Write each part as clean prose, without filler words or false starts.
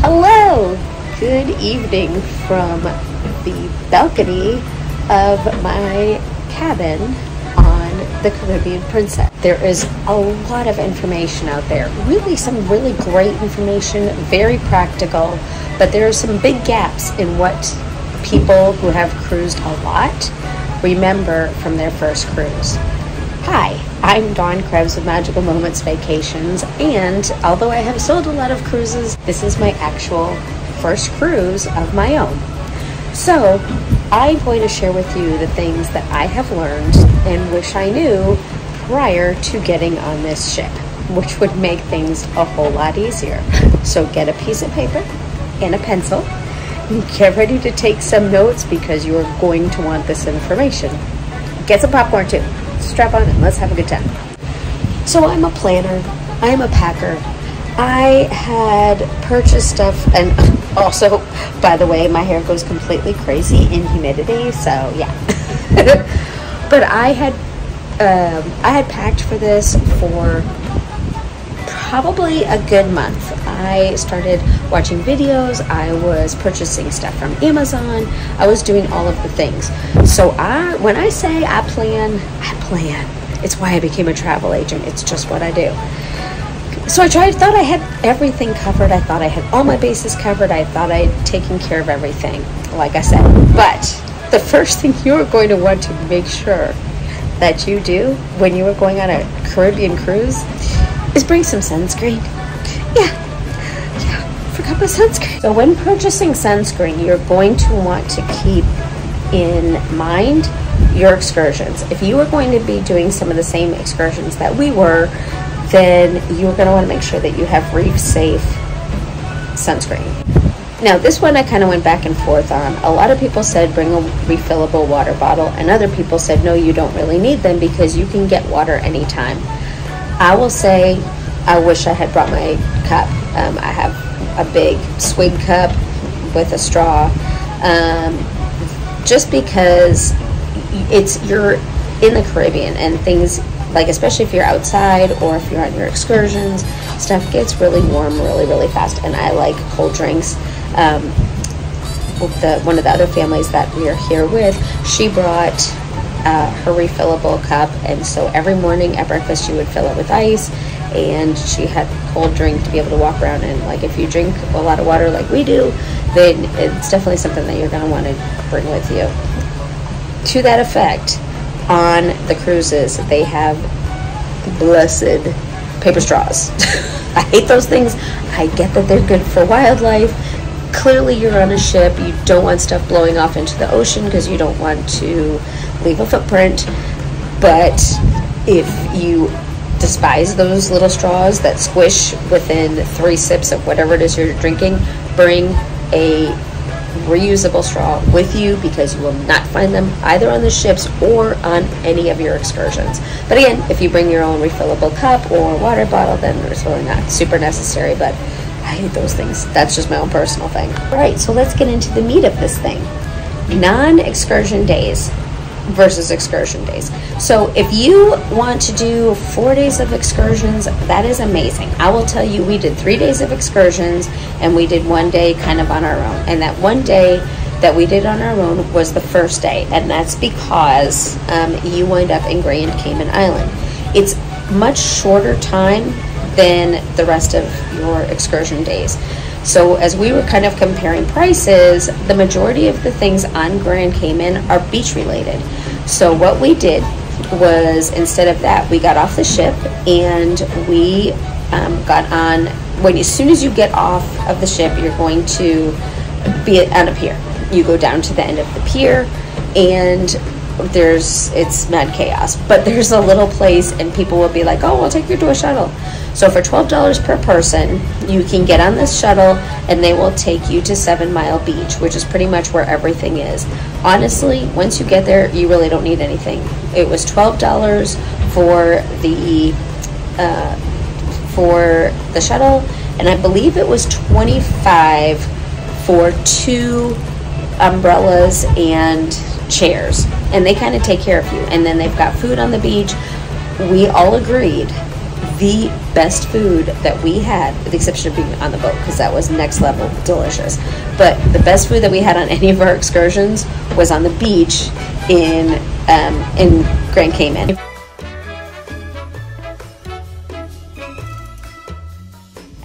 Hello! Good evening from the balcony of my cabin on the Caribbean Princess. There is a lot of information out there. Really, some really great information, very practical, but there are some big gaps in what people who have cruised a lot remember from their first cruise. Hi, I'm Dawn Krebs with Magical Moments Vacations, and although I have sold a lot of cruises, this is my actual first cruise of my own. So I'm going to share with you the things that I have learned and wish I knew prior to getting on this ship, which would make things a whole lot easier. So get a piece of paper and a pencil, and get ready to take some notes because you are going to want this information. Get some popcorn too. Strap on and let's have a good time. So I'm a planner, I'm a packer. I had purchased stuff, and also, by the way, my hair goes completely crazy in humidity, so yeah. But I had packed for this for probably a good month. I started watching videos, I was purchasing stuff from Amazon, I was doing all of the things. So when I say I plan. It's why I became a travel agent. It's just what I do. So I thought I had everything covered. I thought I had all my bases covered. I thought I had taken care of everything, like I said. But the first thing you are going to want to make sure that you do when you are going on a Caribbean cruise is bring some sunscreen. Yeah, forgot my sunscreen. So when purchasing sunscreen, you're going to want to keep in mind your excursions. If you are going to be doing some of the same excursions that we were, then you're going to want to make sure that you have reef safe sunscreen. Now this one I kind of went back and forth on. A lot of people said bring a refillable water bottle, and other people said no, you don't really need them because you can get water anytime. I will say I wish I had brought my cup. I have a big swig cup with a straw, just because you're in the Caribbean and things like, especially if you're outside or if you're on your excursions, stuff gets really warm really fast, and I like cold drinks. One of the other families that we are here with, she brought her refillable cup, and so every morning at breakfast she would fill it with ice, and she had cold drink to be able to walk around. And like, if you drink a lot of water like we do, then it's definitely something that you're going to want to bring with you. To that effect, on the cruises they have blessed paper straws. I hate those things. I get that they're good for wildlife. Clearly you're on a ship, you don't want stuff blowing off into the ocean because you don't want to leave a footprint. But if you despise those little straws that squish within 3 sips of whatever it is you're drinking, bring a reusable straw with you because you will not find them either on the ships or on any of your excursions. But again, if you bring your own refillable cup or water bottle, then it's really not super necessary, but I hate those things. That's just my own personal thing. All right, so let's get into the meat of this thing. Non-excursion days versus excursion days. So if you want to do 4 days of excursions, that is amazing. I will tell you, we did 3 days of excursions and we did 1 day kind of on our own. And that 1 day that we did on our own was the first day, and that's because you wind up in Grand Cayman Island. It's much shorter time than the rest of your excursion days. So as we were kind of comparing prices, the majority of the things on Grand Cayman are beach related. So what we did was, instead of that, we got off the ship and we got on, as soon as you get off of the ship, you're going to be on a pier. You go down to the end of the pier and it's mad chaos, but there's a little place and people will be like, oh, we'll take you to a shuttle. So for $12 per person, you can get on this shuttle and they will take you to 7 Mile Beach, which is pretty much where everything is. Honestly, once you get there, you really don't need anything. It was $12 for the shuttle, and I believe it was $25 for 2 umbrellas and chairs, and they kind of take care of you. And then they've got food on the beach. We all agreed the best food that we had, with the exception of being on the boat, because that was next level delicious. But the best food that we had on any of our excursions was on the beach in Grand Cayman.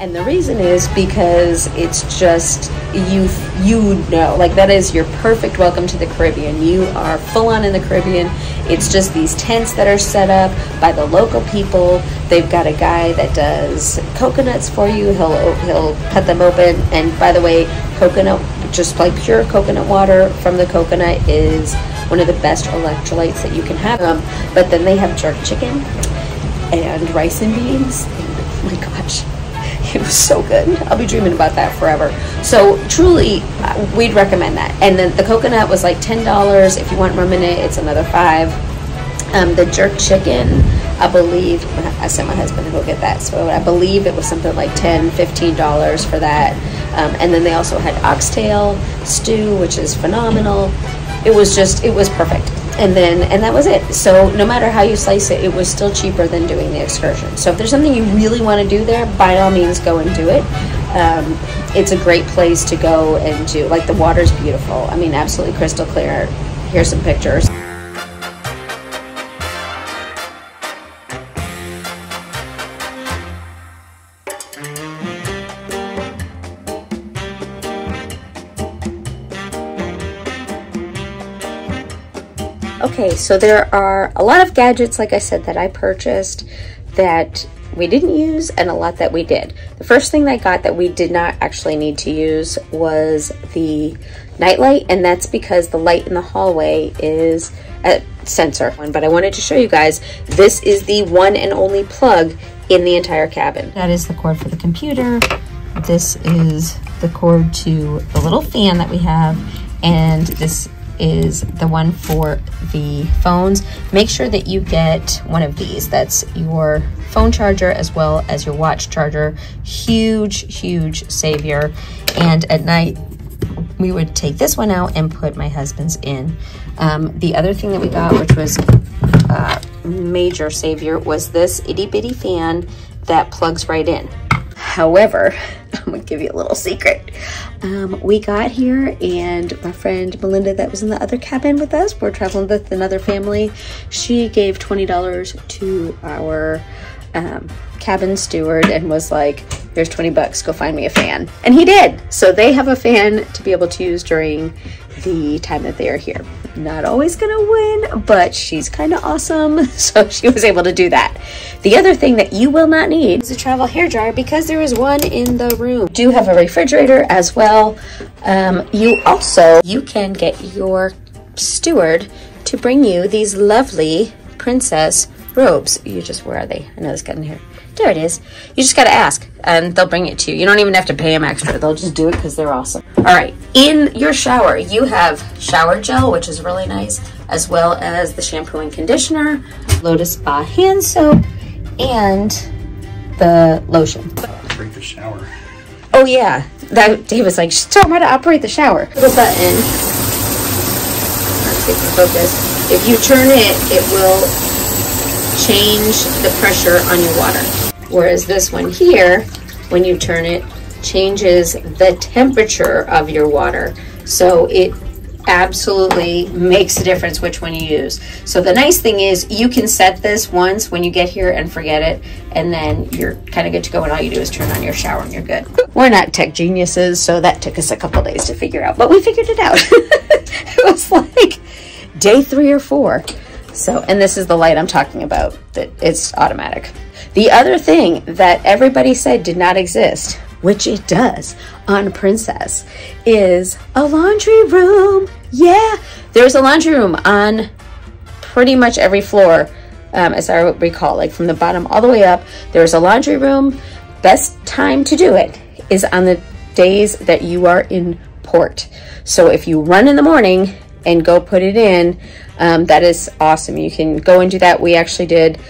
And the reason is because it's just, you know, like that is your perfect welcome to the Caribbean. You are full on in the Caribbean. It's just these tents that are set up by the local people. They've got a guy that does coconuts for you. He'll cut them open. And by the way, coconut, just like pure coconut water from the coconut, is one of the best electrolytes that you can have. But then they have jerk chicken and rice and beans. And oh my gosh, it was so good. I'll be dreaming about that forever. So truly, we'd recommend that. And then the coconut was like $10. If you want rum in it, it's another $5. The jerk chicken, I believe, I sent my husband to go get that, so I believe it was something like $10, $15 for that. And then they also had oxtail stew, which is phenomenal. It was perfect. And that was it. So no matter how you slice it, it was still cheaper than doing the excursion. So if there's something you really want to do there, by all means go and do it. It's a great place to go and do, like, the water's beautiful. I mean, absolutely crystal clear. Here's some pictures. Okay, so there are a lot of gadgets, like I said, that I purchased that we didn't use, and a lot that we did. The first thing I got that we did not actually need to use was the nightlight, and that's because the light in the hallway is a sensor one. But I wanted to show you guys, this is the one and only plug in the entire cabin. That is the cord for the computer. This is the cord to the little fan that we have, and this is the one for the phones. Make sure that you get one of these. That's your phone charger as well as your watch charger. Huge savior. And at night we would take this one out and put my husband's in. The other thing that we got, which was major savior, was this itty bitty fan that plugs right in. However, I'm gonna give you a little secret. We got here, and my friend Melinda that was in the other cabin with us, we're traveling with another family, she gave $20 to our cabin steward and was like, here's 20 bucks, go find me a fan. And he did. So they have a fan to be able to use during the time that they are here. Not always gonna win, but she's kind of awesome, so she was able to do that. The other thing that you will not need is a travel hairdryer, because there is one in the room. You do have a refrigerator as well. You can get your steward to bring you these lovely princess robes. Where are they? I know this got in here. There it is. You just got to ask and they'll bring it to you. You don't even have to pay them extra. They'll just do it because they're awesome. All right. In your shower, you have shower gel, which is really nice, as well as the shampoo and conditioner, Lotus Spa hand soap, and the lotion. Operate the shower. Oh yeah. Dave was like, just tell him how to operate the shower. Little button. Let's see if we focus. If you turn it, it will change the pressure on your water. Whereas this one here, when you turn it, changes the temperature of your water. So it absolutely makes a difference which one you use. So the nice thing is you can set this once when you get here and forget it, and then you're kind of good to go, and all you do is turn on your shower and you're good. We're not tech geniuses, so that took us a couple days to figure out, but we figured it out. It was like day 3 or 4. So, and this is the light I'm talking about, that it's automatic. The other thing that everybody said did not exist, which it does on Princess, is a laundry room. Yeah, there's a laundry room on pretty much every floor, as I recall, like from the bottom all the way up. There's a laundry room. Best time to do it is on the days that you are in port. So if you run in the morning and go put it in, that is awesome. You can go and do that. We actually did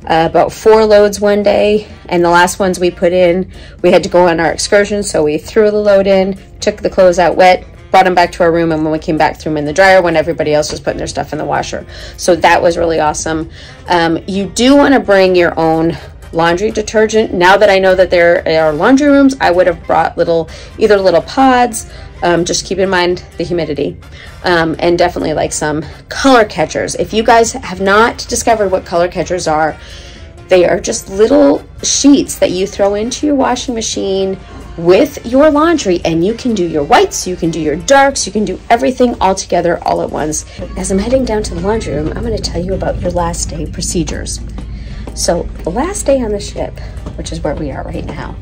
about 4 loads one day, and the last ones we put in, we had to go on our excursion, so we threw the load in, took the clothes out wet, brought them back to our room, and when we came back, threw them in the dryer when everybody else was putting their stuff in the washer. So that was really awesome. You do want to bring your own laundry detergent. Now that I know that there are laundry rooms, I would have brought either little pods, just keep in mind the humidity, and definitely like some color catchers. If you guys have not discovered what color catchers are, they are just little sheets that you throw into your washing machine with your laundry, and you can do your whites, you can do your darks, you can do everything all together all at once. As I'm heading down to the laundry room, I'm going to tell you about your last day procedures. So the last day on the ship, which is where we are right now,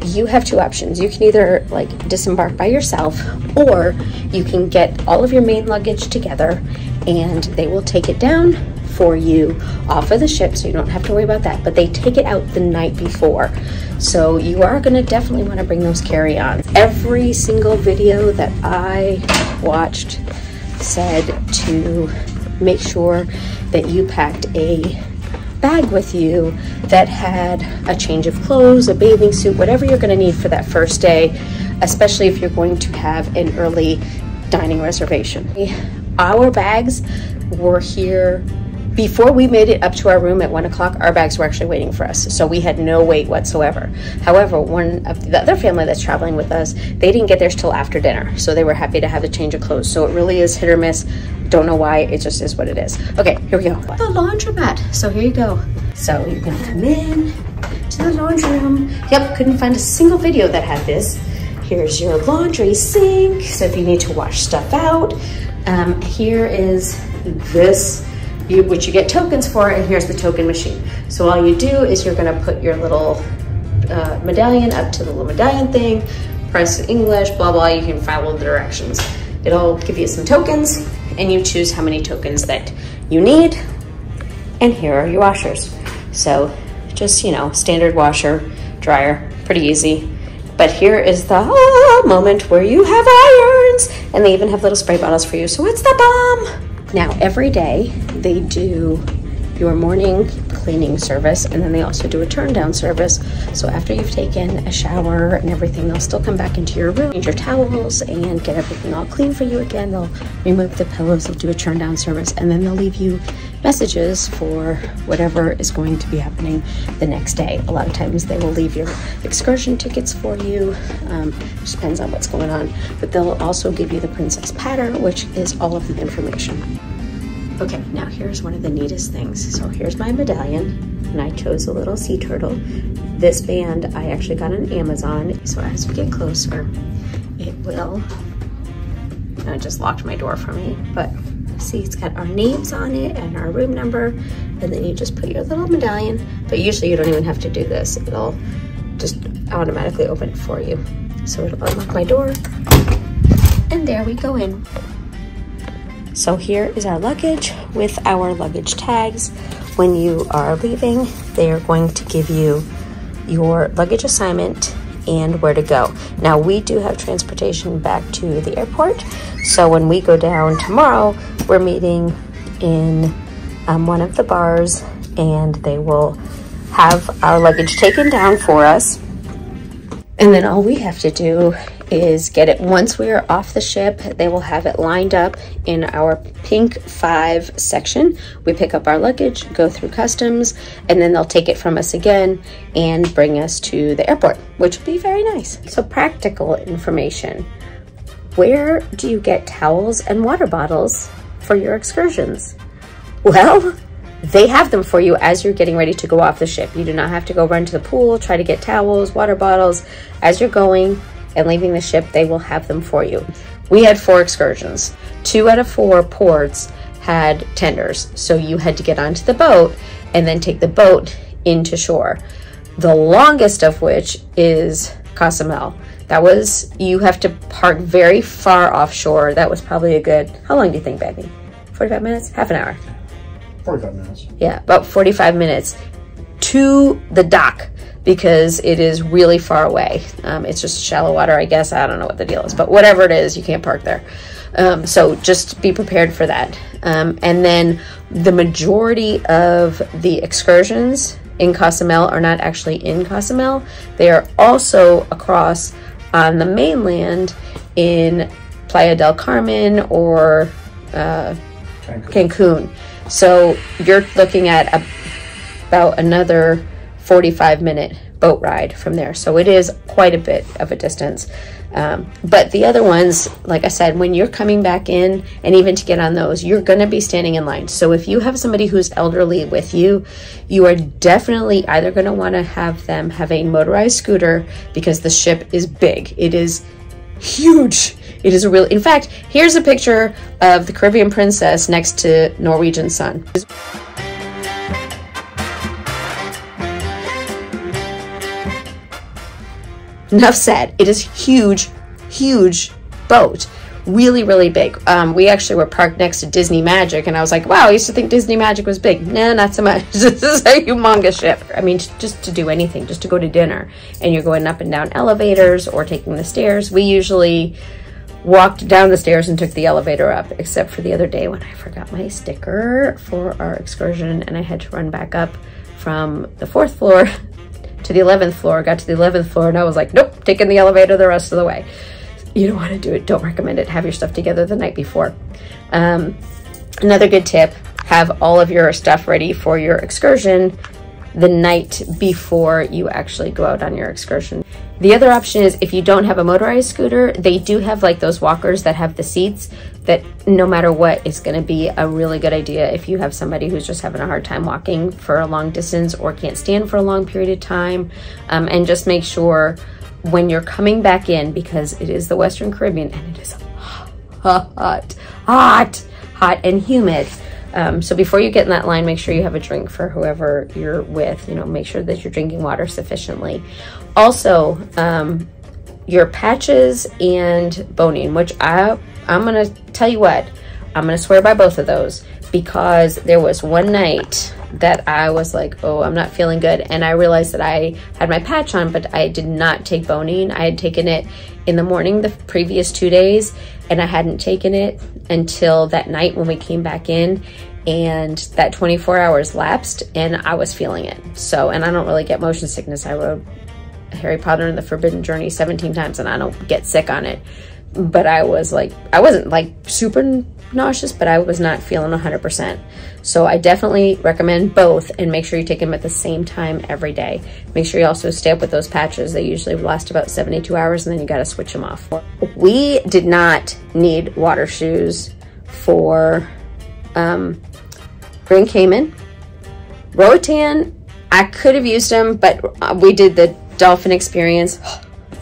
you have two options. You can either like disembark by yourself, or you can get all of your main luggage together and they will take it down for you off of the ship, so you don't have to worry about that. But they take it out the night before, so you are going to definitely want to bring those carry-ons. Every single video that I watched said to make sure that you packed a bag with you that had a change of clothes, a bathing suit, whatever you're going to need for that first day, especially if you're going to have an early dining reservation. Our bags were here before we made it up to our room at 1 o'clock. Our bags were actually waiting for us, so we had no wait whatsoever. However, one of the other family that's traveling with us, they didn't get theirs till after dinner, so they were happy to have a change of clothes. So it really is hit or miss. Don't know why, it just is what it is. Okay, here we go. The laundromat. So here you go. So you're gonna come in to the laundry room. Yep, couldn't find a single video that had this. Here's your laundry sink, so if you need to wash stuff out. Here is this, which you get tokens for, and here's the token machine. So all you do is you're gonna put your little medallion up to the little medallion thing, press English, blah, blah, you can follow the directions. It'll give you some tokens, and you choose how many tokens that you need. And here are your washers. So just, you know, standard washer, dryer, pretty easy. But here is the moment where you have irons, and they even have little spray bottles for you, so it's the bomb. Now, every day they do your morning cleaning service, and then they also do a turn down service. So after you've taken a shower and everything, they'll still come back into your room, change your towels, and get everything all clean for you again. They'll remove the pillows, they'll do a turn down service, and then they'll leave you messages for whatever is going to be happening the next day. A lot of times they will leave your excursion tickets for you. Just depends on what's going on. But they'll also give you the princess pattern, which is all of the information. Okay, now here's one of the neatest things. So here's my medallion, and I chose a little sea turtle. This band I actually got on Amazon, so as we get closer, it will, and I just locked my door for me, but see, it's got our names on it and our room number, and then you just put your little medallion, but usually you don't even have to do this. It'll just automatically open it for you. So it'll unlock my door, and there we go in. So here is our luggage with our luggage tags. When you are leaving, they are going to give you your luggage assignment and where to go. Now, we do have transportation back to the airport. So when we go down tomorrow, we're meeting in one of the bars, and they will have our luggage taken down for us. And then all we have to do is get it. Once we are off the ship, they will have it lined up in our pink 5 section. We pick up our luggage, go through customs, and then they'll take it from us again and bring us to the airport, which will be very nice. So practical information. Where do you get towels and water bottles for your excursions? Well, they have them for you as you're getting ready to go off the ship. You do not have to go run to the pool, try to get towels, water bottles. As you're going and leaving the ship, they will have them for you. We had 4 excursions. 2 out of 4 ports had tenders, so you had to get onto the boat and then take the boat into shore. The longest of which is Cozumel. That was, you have to park very far offshore. That was probably a good, how long do you think, baby? 45 minutes? Half an hour? 45 minutes. Yeah, about 45 minutes to the dock, because it is really far away. It's just shallow water, I guess. I don't know what the deal is, but whatever it is, you can't park there. So just be prepared for that. And then the majority of the excursions in Cozumel are not actually in Cozumel. They are also across on the mainland in Playa del Carmen or Cancun. So you're looking at about another 45-minute boat ride from there. So it is quite a bit of a distance. But the other ones, like I said, when you're coming back in, and even to get on those, you're going to be standing in line. So if you have somebody who's elderly with you, you are definitely either going to want to have them have a motorized scooter, because the ship is big. It is huge. It is a real, in fact, here's a picture of the Caribbean Princess next to Norwegian Sun. Enough said. It is huge, huge boat. Really, really big. We actually were parked next to Disney Magic, and I was like, wow, I used to think Disney Magic was big. Nah, not so much. This is a humongous ship. I mean, just to do anything, just to go to dinner, and you're going up and down elevators or taking the stairs. We usually walked down the stairs and took the elevator up, except for the other day when I forgot my sticker for our excursion, and I had to run back up from the 4th floor to the 11th floor. Got to the 11th floor, and I was like, nope, taking the elevator the rest of the way. You don't want to do it. Don't recommend it. Have your stuff together the night before. Another good tip, have all of your stuff ready for your excursion the night before you actually go out on your excursion. The other option is, if you don't have a motorized scooter, they do have like those walkers that have the seats that no matter what is going to be a really good idea if you have somebody who's just having a hard time walking for a long distance or can't stand for a long period of time. And just make sure when you're coming back in, because it is the Western Caribbean and it is hot and humid. So before you get in that line, make sure you have a drink for whoever you're with. You know, make sure that you're drinking water sufficiently. Also, your patches and boning, which I'm gonna tell you what, I'm gonna swear by both of those, because there was one night that I was like, oh, I'm not feeling good, and I realized that I had my patch on, but I did not take boning. I had taken it in the morning the previous 2 days, and I hadn't taken it until that night when we came back in, and that 24 hours lapsed and I was feeling it. So, and I don't really get motion sickness. I wrote Harry Potter and the Forbidden Journey 17 times and I don't get sick on it. But I was like, I wasn't like super nauseous, but I was not feeling 100%. So I definitely recommend both, and make sure you take them at the same time every day. Make sure you also stay up with those patches. They usually last about 72 hours and then you got to switch them off. We did not need water shoes for Grand Cayman. Roatan, I could have used them, but we did the dolphin experience.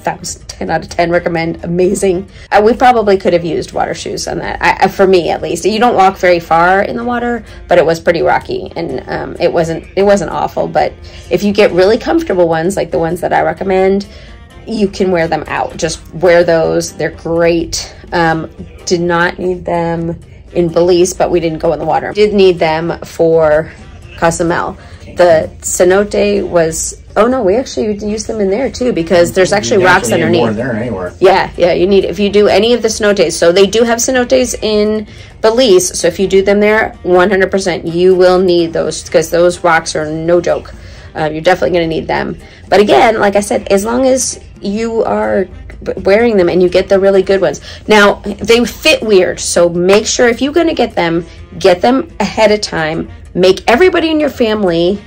That was 10 out of 10, recommend, amazing. We probably could have used water shoes on that, for me at least. You don't walk very far in the water, but it was pretty rocky, and it wasn't awful. But if you get really comfortable ones, like the ones that I recommend, you can wear them out. Just wear those, they're great. Did not need them in Belize, but we didn't go in the water. Did need them for Cozumel. The cenote was, oh no, we actually used them in there too, because there's actually rocks underneath. More there anywhere. Yeah, you need, if you do any of the cenotes. So they do have cenotes in Belize, so if you do them there, 100% you will need those, because those rocks are no joke. You're definitely going to need them. But again, like I said, as long as you are wearing them and you get the really good ones. Now, they fit weird, so make sure if you're going to get them ahead of time. Make everybody in your family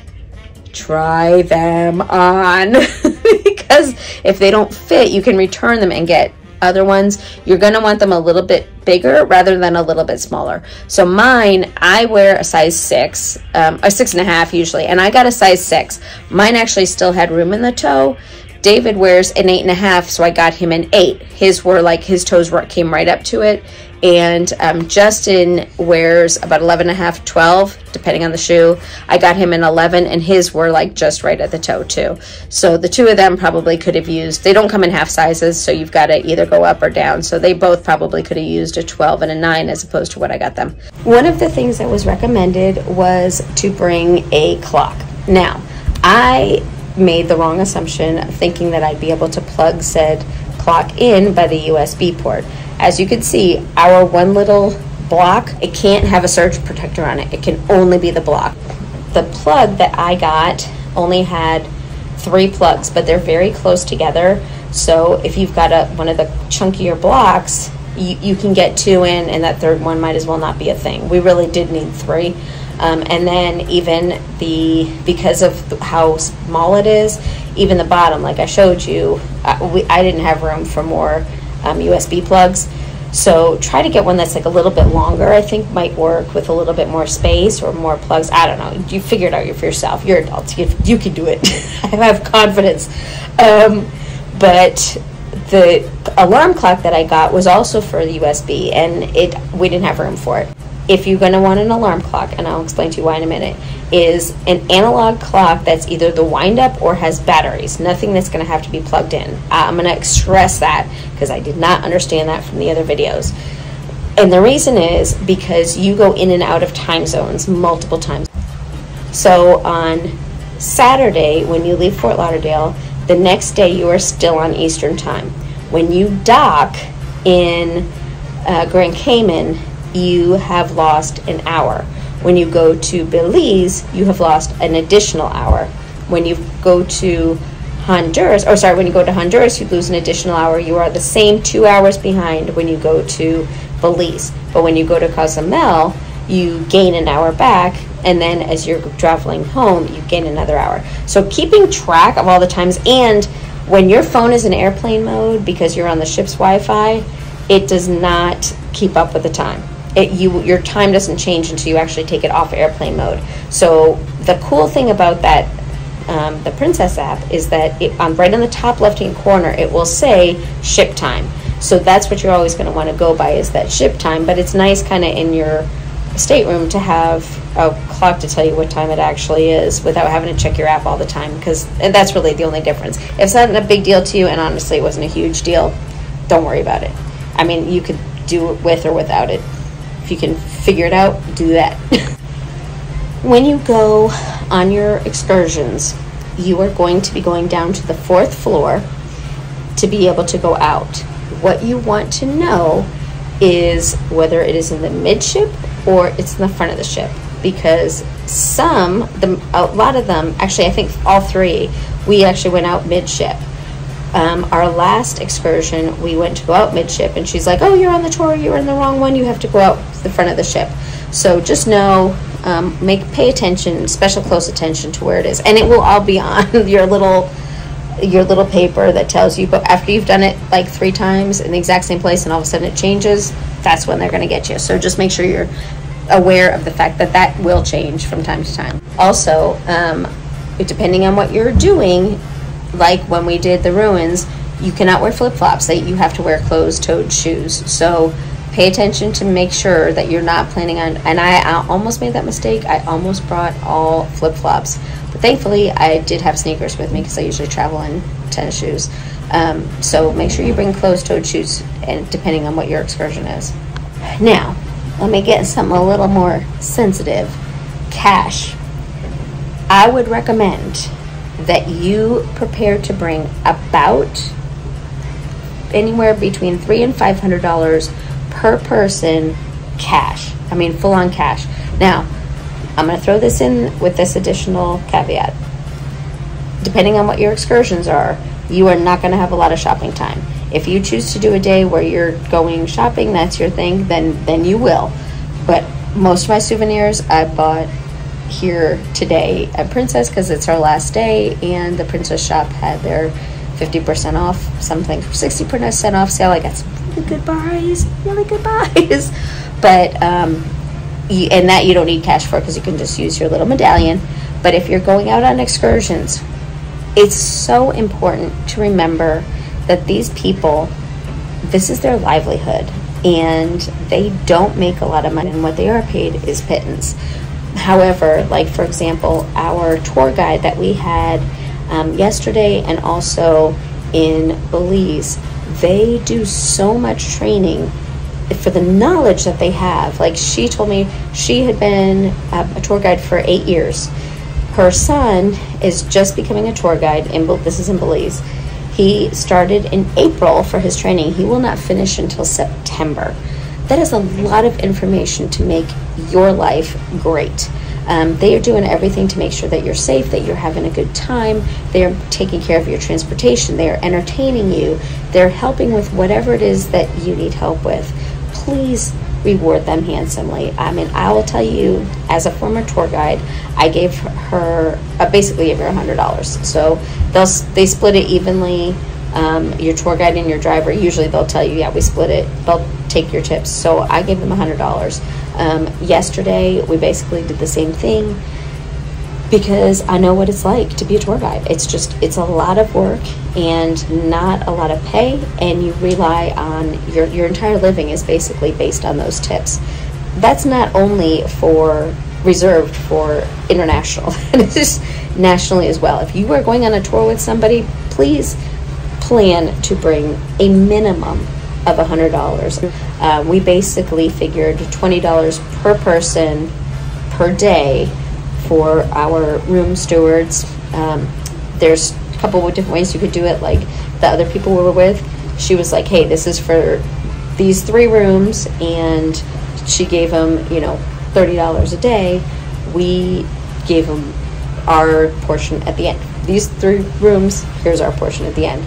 try them on because if they don't fit, you can return them and get other ones. You're going to want them a little bit bigger rather than a little bit smaller. So mine, I wear a size 6, a 6.5 usually, and I got a size 6. Mine actually still had room in the toe. David wears an 8.5, so I got him an 8. His were like, his toes came right up to it. And Justin wears about 11.5, 12, depending on the shoe. I got him an 11, and his were like just right at the toe too. So the two of them probably could have used, they don't come in half sizes, so you've got to either go up or down. So they both probably could have used a 12 and a 9 as opposed to what I got them. One of the things that was recommended was to bring a clock. Now, I made the wrong assumption of thinking that I'd be able to plug said clock in by the USB port. As you can see, our one little block, it can't have a surge protector on it. It can only be the block. The plug that I got only had 3 plugs, but they're very close together. So if you've got one of the chunkier blocks, you can get 2 in, and that third one might as well not be a thing. We really did need 3. And then even because of how small it is, even the bottom, like I showed you, I didn't have room for more USB plugs. So try to get one that's like a little bit longer. I think might work with a little bit more space or more plugs. I don't know. You figure it out for yourself. You're adults. You can do it. I have confidence. But the alarm clock that I got was also for the USB, and we didn't have room for it. If you're going to want an alarm clock, and I'll explain to you why in a minute, is an analog clock that's either the wind up or has batteries. Nothing that's going to have to be plugged in. I'm going to stress that because I did not understand that from the other videos. And the reason is because you go in and out of time zones multiple times. So on Saturday, when you leave Fort Lauderdale, the next day you are still on Eastern time. When you dock in Grand Cayman, you have lost an hour. When you go to Belize, you have lost an additional hour. When you go to Honduras, when you go to Honduras, you lose an additional hour. You are the same 2 hours behind when you go to Belize. But when you go to Cozumel, you gain an hour back, and then as you're traveling home, you gain another hour. So keeping track of all the times, and when your phone is in airplane mode because you're on the ship's Wi-Fi, it does not keep up with the time. Your time doesn't change until you actually take it off airplane mode. So the cool thing about that, the Princess app, is that right on the top left-hand corner, it will say ship time. So that's what you're always going to want to go by, is that ship time. But it's nice kind of in your stateroom to have a clock to tell you what time it actually is without having to check your app all the time, and that's really the only difference. If it's not a big deal to you, and honestly it wasn't a huge deal, don't worry about it. I mean, you could do it with or without it. If you can figure it out, do that. When you go on your excursions, you are going to be going down to the 4th floor to be able to go out. What you want to know is whether it is in the midship or it's in the front of the ship, because a lot of them, actually I think all 3, we actually went out midship. Our last excursion, we went to go out midship, and she's like, oh, you're on the tour, you're in the wrong one, you have to go out the front of the ship. So just know, pay attention, special close attention to where it is, and it will all be on your little paper that tells you. But after you've done it like 3 times in the exact same place and all of a sudden it changes, that's when they're going to get you. So just make sure you're aware of the fact that that will change from time to time. Also, depending on what you're doing, like when we did the ruins, you cannot wear flip-flops. You have to wear closed-toed shoes. So pay attention to make sure that you're not planning on, and I almost made that mistake. I almost brought all flip-flops. But thankfully, I did have sneakers with me because I usually travel in tennis shoes. So make sure you bring closed-toed shoes, and depending on what your excursion is. Now, let me get something a little more sensitive. Cash. I would recommend that you prepare to bring about anywhere between $300 and $500 per person cash. I mean, full-on cash. Now, I'm going to throw this in with this additional caveat. Depending on what your excursions are, you are not going to have a lot of shopping time. If you choose to do a day where you're going shopping, that's your thing, then you will. But most of my souvenirs I bought here today at Princess because it's our last day, and the Princess shop had their 50% off, something 60% off sale. I got some really good buys. But and that you don't need cash for because you can just use your little medallion. But if you're going out on excursions, it's so important to remember that these people, this is their livelihood, and they don't make a lot of money, and what they are paid is pittance. However, like for example, our tour guide that we had yesterday and also in Belize, they do so much training for the knowledge that they have. Like she told me she had been a tour guide for 8 years. Her son is just becoming a tour guide, this is in Belize. He started in April for his training. He will not finish until September. That is a lot of information to make your life great. They are doing everything to make sure that you're safe, that you're having a good time. They are taking care of your transportation. They are entertaining you. They're helping with whatever it is that you need help with. Please reward them handsomely. I mean, I will tell you, as a former tour guide, I gave her, basically gave her $100. So they split it evenly. Your tour guide and your driver, usually they'll tell you, yeah, we split it. They'll take your tips. So I gave them $100. Yesterday, we basically did the same thing, because I know what it's like to be a tour guide. It's a lot of work and not a lot of pay, and you rely on your entire living is basically based on those tips. That's not only reserved for international, it is nationally as well. If you are going on a tour with somebody, please plan to bring a minimum of $100. We basically figured $20 per person per day for our room stewards. There's a couple of different ways you could do it. Like the other people we were with, she was like, hey, this is for these 3 rooms, and she gave them, $30 a day. We gave them our portion at the end. These 3 rooms, here's our portion at the end.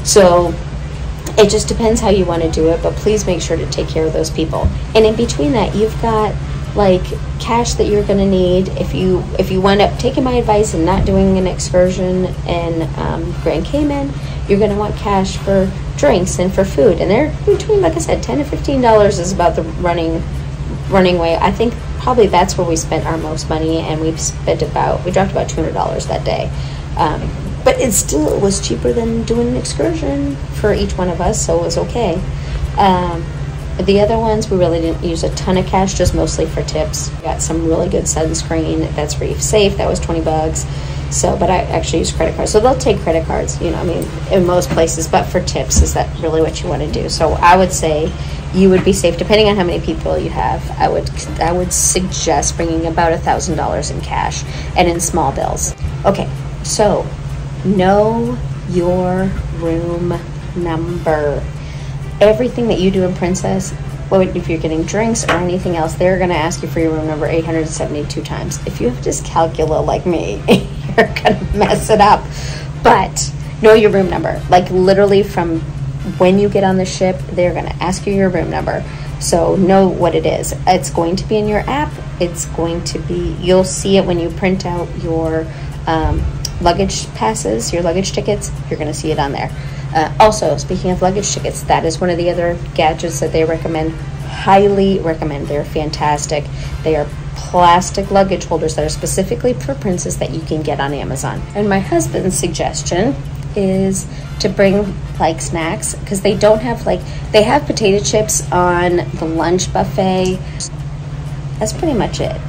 So it just depends how you want to do it, but please make sure to take care of those people. And in between that, you've got like cash that you're going to need if you wind up taking my advice and not doing an excursion in Grand Cayman. You're going to want cash for drinks and for food, and they're between, like I said, $10 to $15 is about the running way. I think probably that's where we spent our most money, and we dropped about $200 that day. But it still was cheaper than doing an excursion for each one of us, so it was okay. The other ones, we really didn't use a ton of cash, just mostly for tips. We got some really good sunscreen. That's Reef Safe. That was $20. So, but I actually use credit cards. So they'll take credit cards, in most places. But for tips, is that really what you want to do? So I would say you would be safe, depending on how many people you have. I would suggest bringing about $1,000 in cash and in small bills. Okay, so know your room number. Everything that you do in Princess, if you're getting drinks or anything else, they're going to ask you for your room number 872 times. If you have dyscalculia like me, you're going to mess it up. But know your room number. Like literally from when you get on the ship, they're going to ask you your room number. So know what it is. It's going to be in your app. It's going to be, you'll see it when you print out your luggage passes, your luggage tickets. You're going to see it on there. Also, speaking of luggage tickets, that is one of the other gadgets that they recommend. Highly recommend. They're fantastic. They are plastic luggage holders that are specifically for Princess that you can get on Amazon. And my husband's suggestion is to bring like snacks, because they don't have they have potato chips on the lunch buffet. That's pretty much it.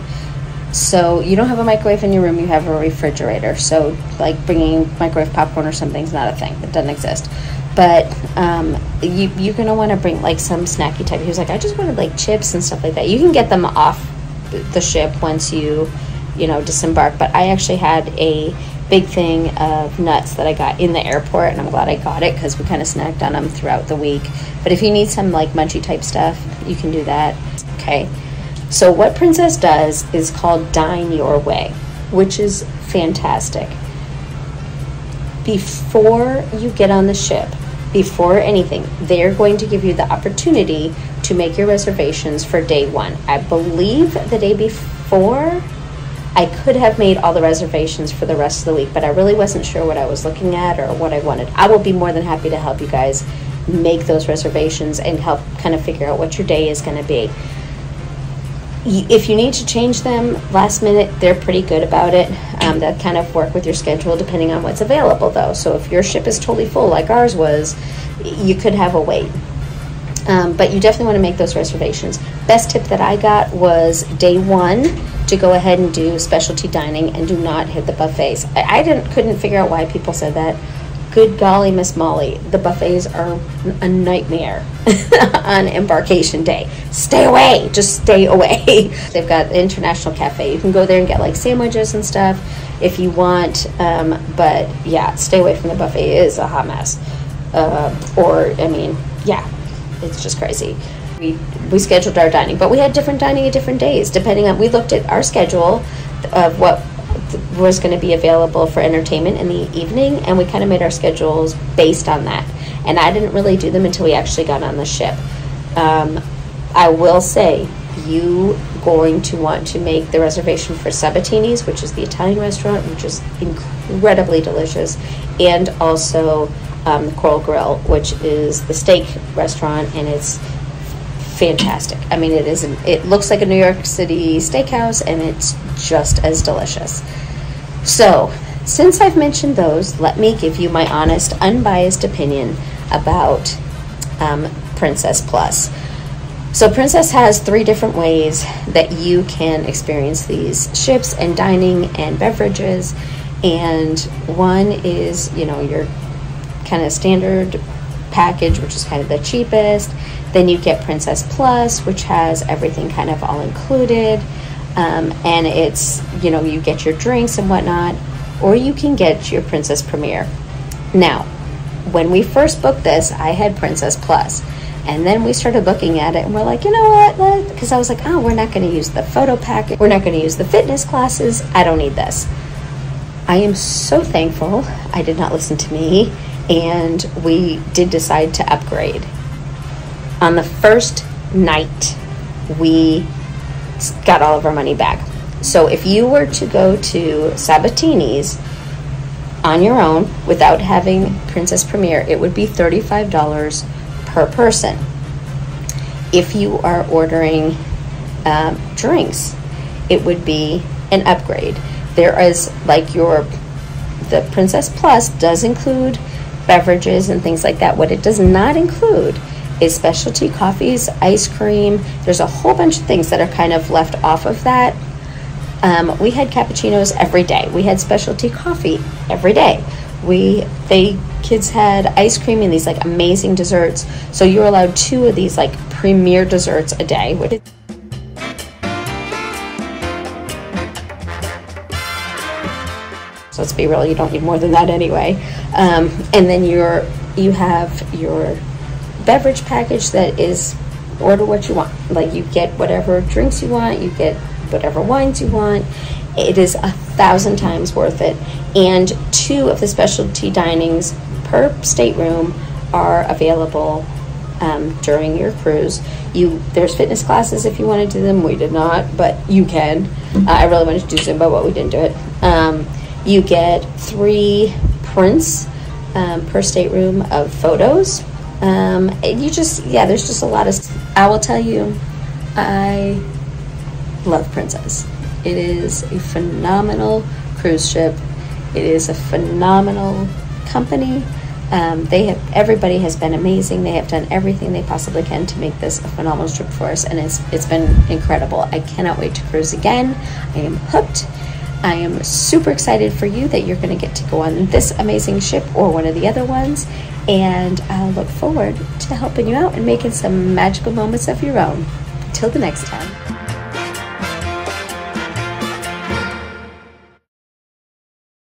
So you don't have a microwave in your room, you have a refrigerator. So like bringing microwave popcorn or something's not a thing. It doesn't exist. But you're going to want to bring like some snacky type. He was like, I just wanted like chips and stuff like that. You can get them off the ship once you disembark. But I actually had a big thing of nuts that I got in the airport, and I'm glad I got it because we kind of snacked on them throughout the week. But if you need some like munchy type stuff, you can do that. Okay. So what Princess does is called Dine Your Way, which is fantastic. Before you get on the ship, before anything, they're going to give you the opportunity to make your reservations for day 1. I believe the day before, I could have made all the reservations for the rest of the week, but I really wasn't sure what I was looking at or what I wanted. I will be more than happy to help you guys make those reservations and help kind of figure out what your day is going to be. If you need to change them last minute, they're pretty good about it. That kind of work with your schedule depending on what's available though. So if your ship is totally full like ours was, you could have a wait. But you definitely want to make those reservations. Best tip that I got was day 1 to go ahead and do specialty dining and do not hit the buffets. I couldn't figure out why people said that. Good golly, Miss Molly, the buffets are a nightmare on embarkation day. Stay away, just stay away. They've got the International Cafe. You can go there and get like sandwiches and stuff if you want, but yeah, stay away from the buffet. It is a hot mess. Yeah, it's just crazy. We scheduled our dining, but we had different dining at different days, depending on, we looked at our schedule of what was going to be available for entertainment in the evening, and we kind of made our schedules based on that. And I didn't really do them until we actually got on the ship. I will say, you going to want to make the reservation for Sabatini's, which is the Italian restaurant, which is incredibly delicious, and also the Coral Grill, which is the steak restaurant, and it's fantastic. I mean, it looks like a New York City steakhouse, and it's just as delicious. So, since I've mentioned those, let me give you my honest, unbiased opinion about Princess Plus. So Princess has 3 different ways that you can experience these ships and dining and beverages. And one is, you know, your kind of standard package, which is kind of the cheapest. Then you get Princess Plus, which has everything kind of all included. And it's, you know, you get your drinks and whatnot. Or you can get your Princess Premier. Now, when we first booked this, I had Princess Plus. And then we started looking at it and we're like, you know what? Because I was like, oh, we're not going to use the photo packet. We're not going to use the fitness classes. I don't need this. I am so thankful I did not listen to me. And we did decide to upgrade. On the first night, we got all of our money back. So if you were to go to Sabatini's on your own without having Princess Premier, it would be $35 per person. If you are ordering drinks, it would be an upgrade. There is like the Princess Plus does include beverages and things like that. What it does not include is specialty coffees, ice cream. There's a whole bunch of things that are kind of left off of that. We had cappuccinos every day. We had specialty coffee every day. Kids had ice cream and these like amazing desserts. So you're allowed 2 of these like premier desserts a day. So let's be real, you don't need more than that anyway. And then you have your beverage package that is order what you want. Like you get whatever drinks you want, you get whatever wines you want. It is 1,000 times worth it. And 2 of the specialty dinings per stateroom are available during your cruise. There's fitness classes if you want to do them. We did not, but you can. I really wanted to do Zumba, but we didn't do it. You get 3 prints per stateroom of photos. There's just a lot of. I will tell you, I love Princess. It is a phenomenal cruise ship. It is a phenomenal company. Everybody has been amazing. They have done everything they possibly can to make this a phenomenal trip for us, and it's been incredible. I cannot wait to cruise again. I am hooked. I am super excited for you that you're going to get to go on this amazing ship or one of the other ones, and I'll look forward to helping you out and making some magical moments of your own. Till the next time.